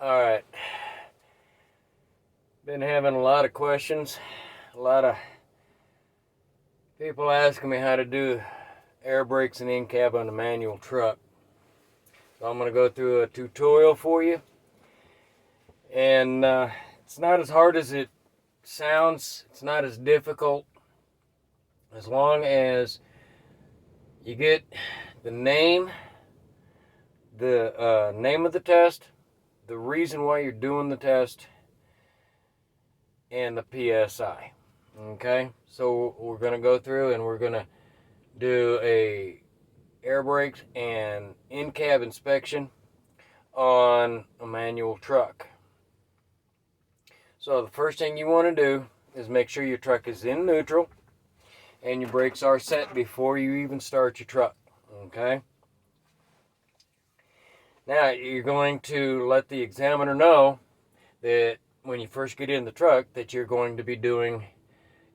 Alright. Been having a lot of questions. A lot of people asking me how to do air brakes and in-cab on a manual truck. So I'm going to go through a tutorial for you. And it's not as hard as it sounds. It's not as difficult. As long as you get the name of the test, the reason why you're doing the test, and the PSI. Okay, so we're going to go through and we're going to do a air brakes and in-cab inspection on a manual truck. So the first thing you want to do is make sure your truck is in neutral and your brakes are set before you even start your truck. Okay, now you're going to let the examiner know that when you first get in the truck that you're going to be doing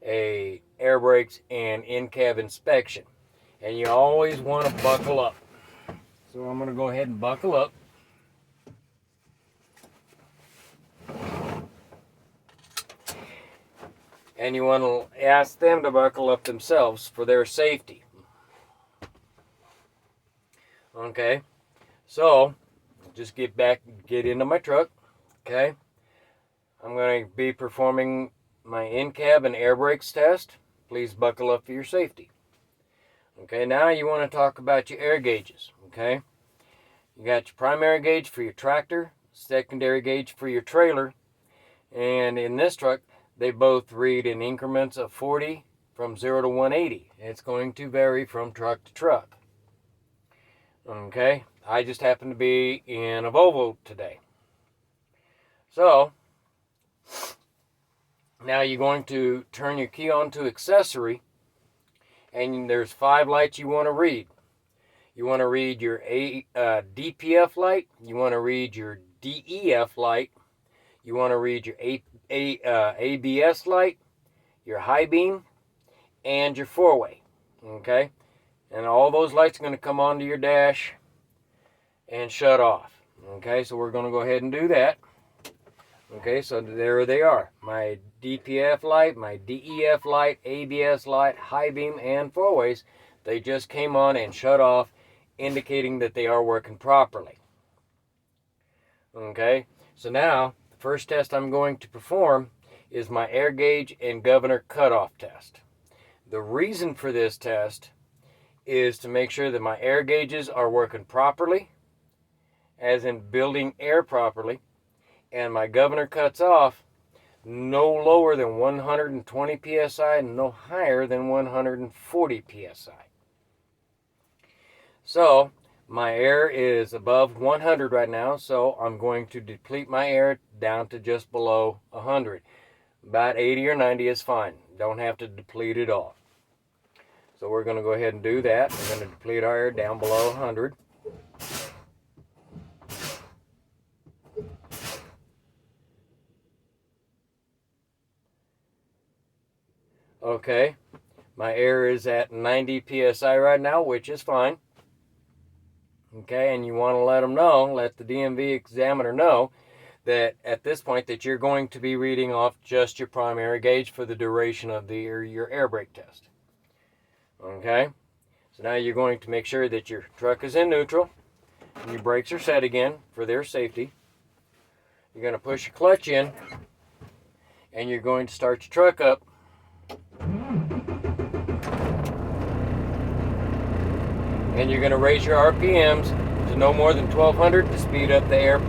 a air brakes and in-cab inspection, and you always want to buckle up. So I'm going to go ahead and buckle up. And you want to ask them to buckle up themselves for their safety. Okay, so just get into my truck. Okay, I'm going to be performing my in-cab and air brakes test. Please buckle up for your safety. Okay, now you want to talk about your air gauges. Okay, you got your primary gauge for your tractor, secondary gauge for your trailer, and in this truck they both read in increments of 40 from 0 to 180. It's going to vary from truck to truck. Okay, I just happen to be in a Volvo today. So now you're going to turn your key on to accessory, and there's 5 lights you want to read. You want to read your DPF light, you want to read your DEF light, you want to read your ABS light, your high beam, and your 4-way. Okay, and all those lights are going to come onto your dash and shut off. Okay, so we're going to go ahead and do that. Okay, so there they are. My DPF light, my DEF light, ABS light, high beam, and 4-ways. They just came on and shut off, indicating that they are working properly. Okay, so now the first test I'm going to perform is my air gauge and governor cutoff test. The reason for this test is to make sure that my air gauges are working properly, as in building air properly, and my governor cuts off no lower than 120 psi and no higher than 140 psi. So my air is above 100 right now, so I'm going to deplete my air down to just below 100. About 80 or 90 is fine. Don't have to deplete it all. So we're going to go ahead and do that. We're going to deplete our air down below 100. Okay, my air is at 90 psi right now, which is fine. Okay, and you want to let the DMV examiner know that at this point that you're going to be reading off just your primary gauge for the duration of your air brake test. Okay, so now you're going to make sure that your truck is in neutral and your brakes are set again for their safety. You're going to push your clutch in and you're going to start your truck up. And you're going to raise your RPMs to no more than 1200 to speed up the air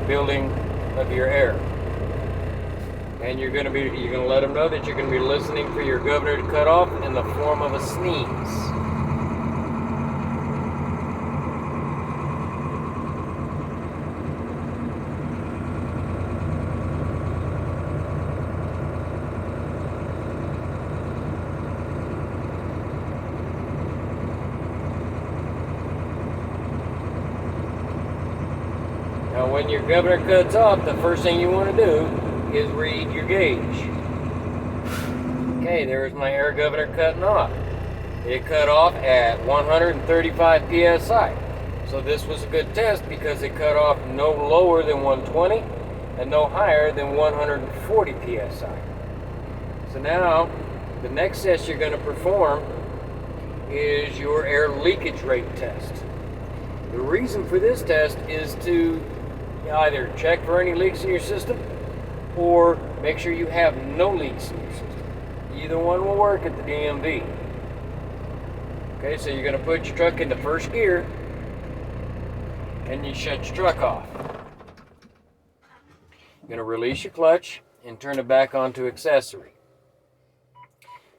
building of your air. And you're going to let them know that you're going to be listening for your governor to cut off in the form of a sneeze. Now when your governor cuts off, the first thing you want to do is read your gauge. Okay, there's my air governor cutting off. It cut off at 135 psi. So So this was a good test because it cut off no lower than 120 and no higher than 140 psi. So now the next test you're going to perform is your air leakage rate test. The reason for this test is to either check for any leaks in your system or make sure you have no leaks in your system. Either one will work at the DMV. Okay, so you're going to put your truck into first gear and you shut your truck off. You're going to release your clutch and turn it back onto accessory.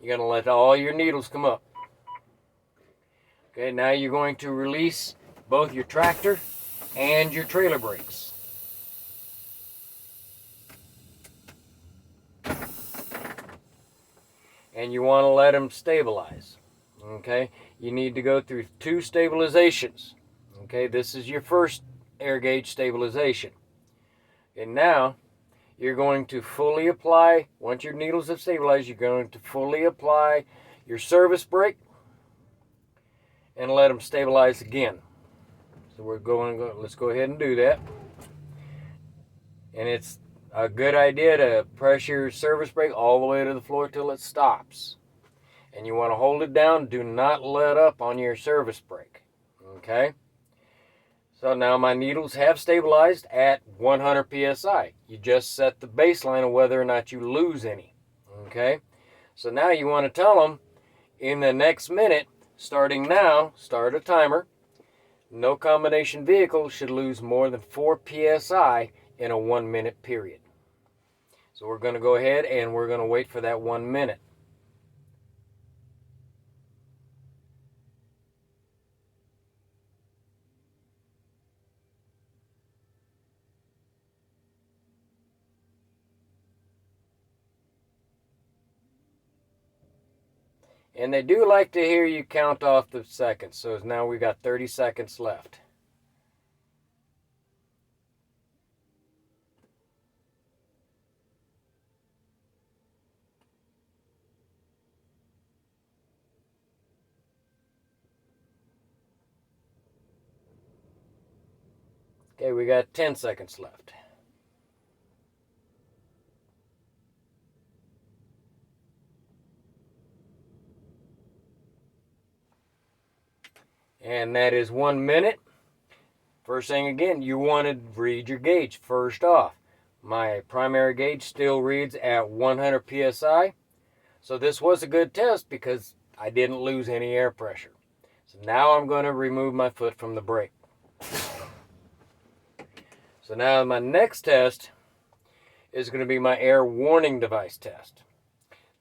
You're going to let all your needles come up. Okay, now you're going to release both your tractor and your trailer brakes. And you want to let them stabilize. Okay, you need to go through 2 stabilizations. Okay, this is your first air gauge stabilization. And now you're going to fully apply, once your needles have stabilized, you're going to fully apply your service brake and let them stabilize again. So let's go ahead and do that. And it's a good idea to press your service brake all the way to the floor till it stops. And you want to hold it down. Do not let up on your service brake. Okay? So now my needles have stabilized at 100 psi. You just set the baseline of whether or not you lose any. Okay? So now you want to tell them in the next minute, starting now, start a timer. No combination vehicle should lose more than 4 psi in a 1 minute period. So we're going to go ahead and we're going to wait for that 1 minute. And they do like to hear you count off the seconds. So now we've got 30 seconds left. Okay, we got 10 seconds left. And that is 1 minute. First thing again, you want to read your gauge first off. My primary gauge still reads at 100 psi. So this was a good test because I didn't lose any air pressure. So now I'm going to remove my foot from the brake. So now my next test is going to be my air warning device test.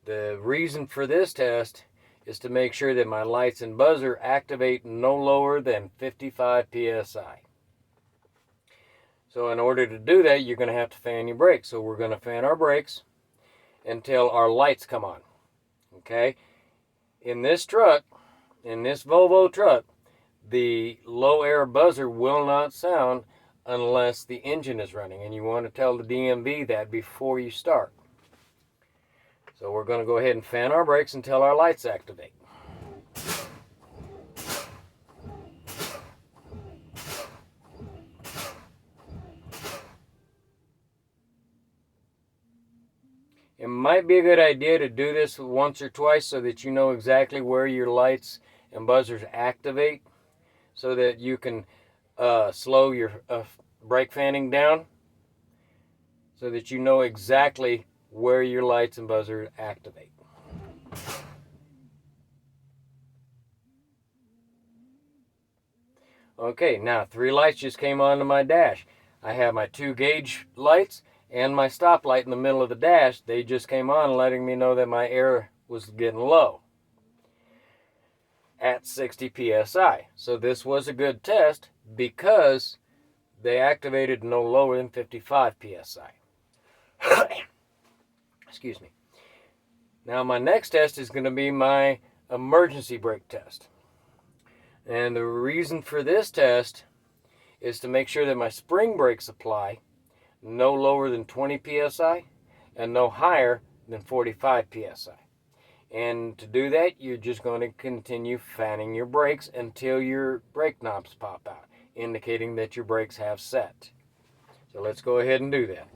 The reason for this test is to make sure that my lights and buzzer activate no lower than 55 psi. So in order to do that, you're going to have to fan your brakes. So we're going to fan our brakes until our lights come on. Okay? In this truck, in this Volvo truck, the low air buzzer will not sound unless the engine is running. And you want to tell the DMV that before you start. So we're going to go ahead and fan our brakes until our lights activate. It might be a good idea to do this once or twice so that you know exactly where your lights and buzzers activate so that you can slow your brake fanning down so that you know exactly where your lights and buzzers activate. Okay, now 3 lights just came onto my dash. I have my 2 gauge lights and my stop light in the middle of the dash. They just came on letting me know that my air was getting low at 60 psi. So this was a good test because they activated no lower than 55 psi. Excuse me. Now my next test is going to be my emergency brake test. And the reason for this test is to make sure that my spring brake supply no lower than 20 psi and no higher than 45 psi. And to do that, you're just going to continue fanning your brakes until your brake knobs pop out. indicating that your brakes have set. So let's go ahead and do that.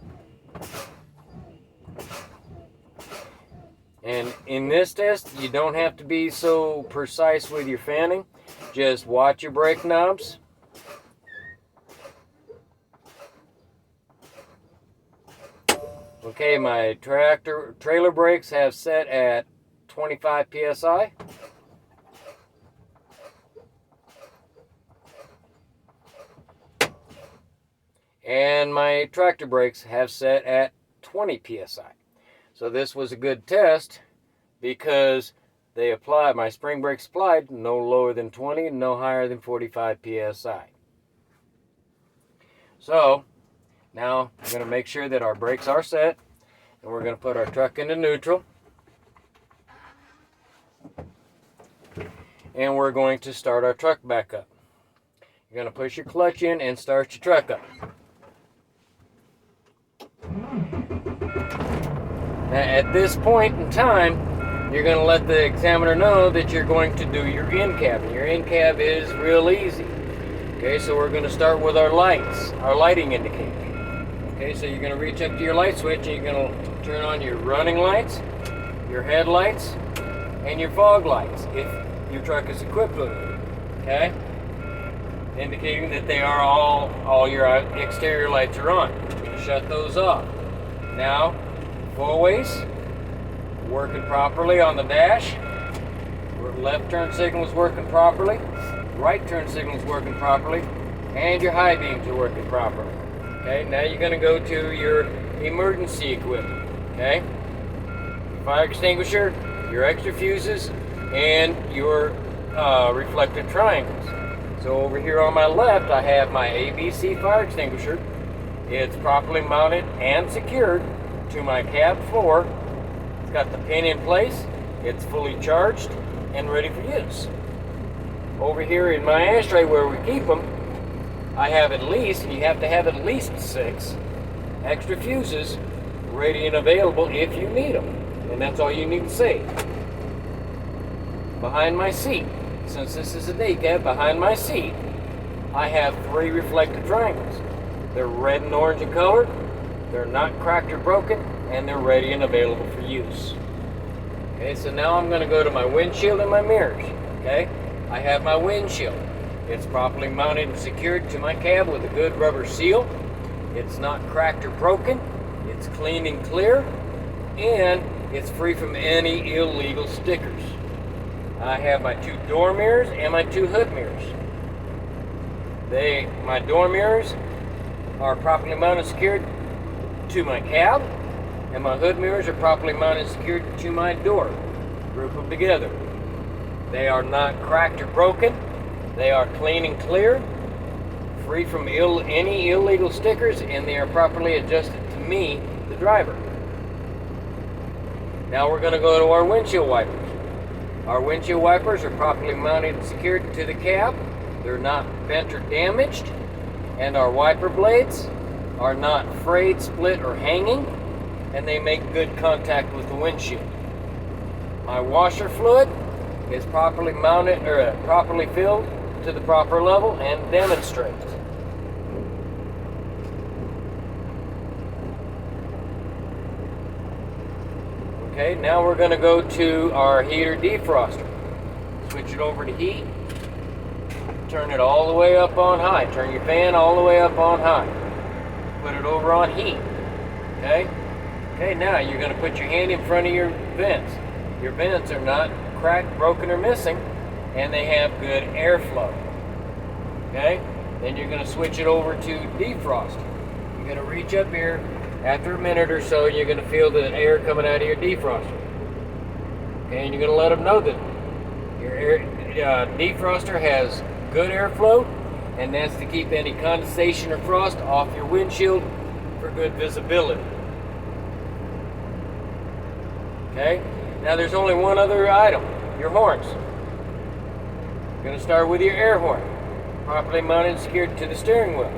And in this test, you don't have to be so precise with your fanning. Just watch your brake knobs. Okay, my trailer brakes have set at 25 psi. And my tractor brakes have set at 20 psi. So this was a good test because they applied, my spring brakes applied no lower than 20 and no higher than 45 psi. So now we're going to make sure that our brakes are set, and we're going to put our truck into neutral. And we're going to start our truck back up. You're going to push your clutch in and start your truck up. Now, at this point in time, you're going to let the examiner know that you're going to do your in-cab. And your in-cab is real easy. Okay, so we're going to start with our lights, our lighting indicator. Okay, so you're going to reach up to your light switch and you're going to turn on your running lights, your headlights, and your fog lights if your truck is equipped with it. Okay, indicating that they are all your exterior lights are on. You're going to shut those off. Now, four-ways, working properly on the dash. Left turn signal is working properly. Right turn signal is working properly. And your high beams are working properly. Okay, now you're going to go to your emergency equipment. Okay, fire extinguisher, your extra fuses, and your reflective triangles. So over here on my left, I have my ABC fire extinguisher. It's properly mounted and secured to my cab floor. It's got the pin in place. It's fully charged and ready for use. Over here in my ashtray where we keep them, I have at least, and you have to have at least 6 extra fuses ready and available if you need them. And that's all you need to say. Behind my seat, since this is a day cab, behind my seat, I have 3 reflective triangles. They're red and orange in color, they're not cracked or broken, and they're ready and available for use. Okay, so now I'm going to go to my windshield and my mirrors. Okay, I have my windshield. It's properly mounted and secured to my cab with a good rubber seal. It's not cracked or broken. It's clean and clear, and it's free from any illegal stickers. I have my 2 door mirrors and my 2 hood mirrors. My door mirrors are properly mounted and secured to my cab, and my hood mirrors are properly mounted and secured to my door. Group them together. They are not cracked or broken. They are clean and clear, free from any illegal stickers, and they are properly adjusted to me, the driver. Now we're going to go to our windshield wipers. Our windshield wipers are properly mounted and secured to the cab. They're not bent or damaged, and our wiper blades are not frayed, split, or hanging, and they make good contact with the windshield. My washer fluid is properly mounted or properly filled to the proper level and demonstrates. Okay, now we're going to go to our heater defroster. Switch it over to heat. Turn it all the way up on high. Turn your fan all the way up on high. Put it over on heat. Okay? Okay, now you're going to put your hand in front of your vents. Your vents are not cracked, broken, or missing, and they have good airflow. Okay? Then you're going to switch it over to defrost. You're going to reach up here. After a minute or so, you're going to feel the air coming out of your defroster. Okay, and you're going to let them know that your defroster has good airflow, and that's to keep any condensation or frost off your windshield for good visibility. Okay, now there's only one other item, your horns. You're going to start with your air horn, properly mounted and secured to the steering wheel.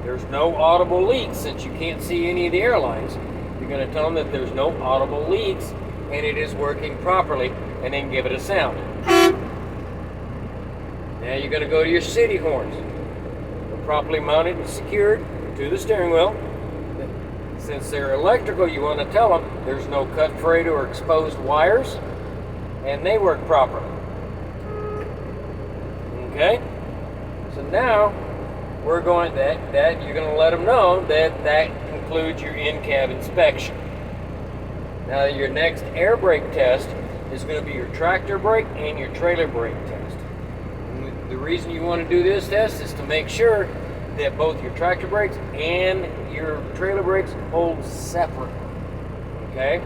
There's no audible leaks since you can't see any of the airlines. You're going to tell them that there's no audible leaks and it is working properly, and then give it a sound. Now you're going to go to your city horns. properly mounted and secured to the steering wheel. Since they're electrical, you want to tell them there's no cut, frayed, or exposed wires, and they work properly. Okay? So now we're going you're going to let them know that concludes your in-cab inspection. Now your next air brake test is going to be your tractor brake and your trailer brake test. And the reason you want to do this test is to make sure that both your tractor brakes and your trailer brakes hold separately. Okay?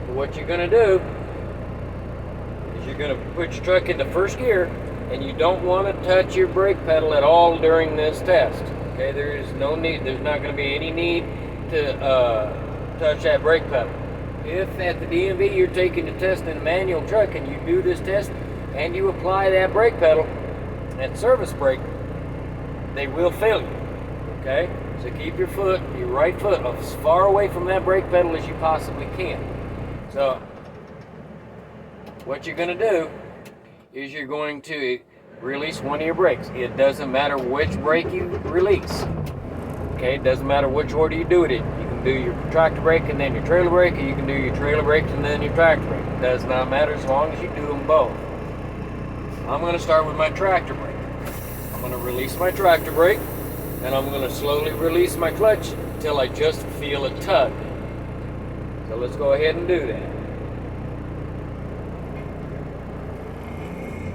So what you're going to do is you're going to put your truck into first gear, and you don't want to touch your brake pedal at all during this test. Okay? There's no need, there's not going to be any need to touch that brake pedal. If at the DMV you're taking the test in a manual truck and you do this test and you apply that brake pedal, that service brake, they will fail you. Okay? So keep your right foot as far away from that brake pedal as you possibly can. So what you're going to do is you're going to release one of your brakes. It doesn't matter which brake you release. Okay? It doesn't matter which order you do it in. You can do your tractor brake and then your trailer brake, or you can do your trailer brake and then your tractor brake. It does not matter as long as you do them both. I'm going to start with my tractor brake. I'm going to release my tractor brake, and I'm going to slowly release my clutch until I just feel a tug. So let's go ahead and do that.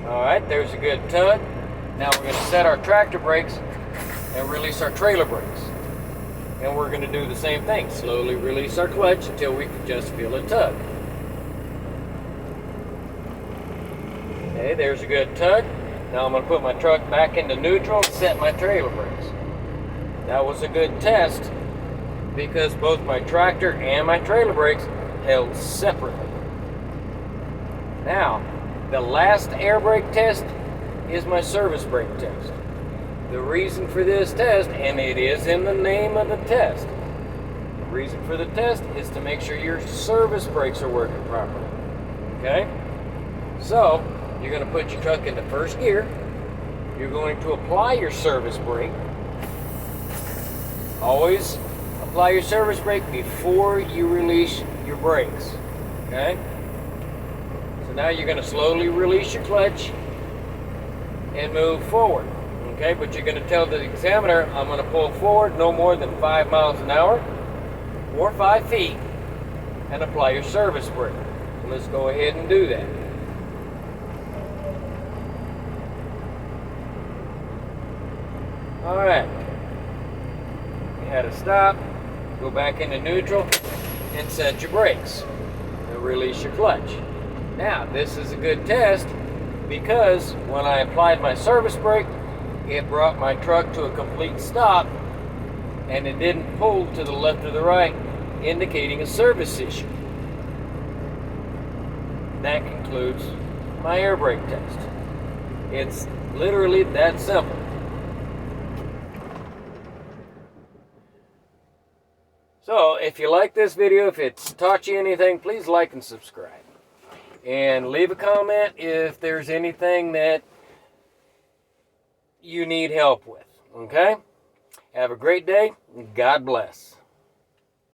Alright, there's a good tug. Now we're going to set our tractor brakes and release our trailer brakes. And we're going to do the same thing. Slowly release our clutch until we can just feel a tug. Okay, there's a good tug. Now I'm going to put my truck back into neutral and set my trailer brakes. That was a good test because both my tractor and my trailer brakes held separately. Now, the last air brake test is my service brake test. The reason for this test, and it is in the name of the test, the reason for the test is to make sure your service brakes are working properly. Okay? So, you're going to put your truck into first gear. You're going to apply your service brake. Always apply your service brake before you release your brakes. Okay? So now you're going to slowly release your clutch and move forward. Okay, but you're going to tell the examiner, I'm going to pull forward no more than 5 miles an hour or 5 feet and apply your service brake. So let's go ahead and do that. Alright, you had to stop, go back into neutral and set your brakes and release your clutch. Now, this is a good test because when I applied my service brake, it brought my truck to a complete stop and it didn't pull to the left or the right, indicating a service issue. That concludes my air brake test. It's literally that simple. So, if you like this video, if it's taught you anything, please like and subscribe. And leave a comment if there's anything that you need help with. Okay? Have a great day. God bless.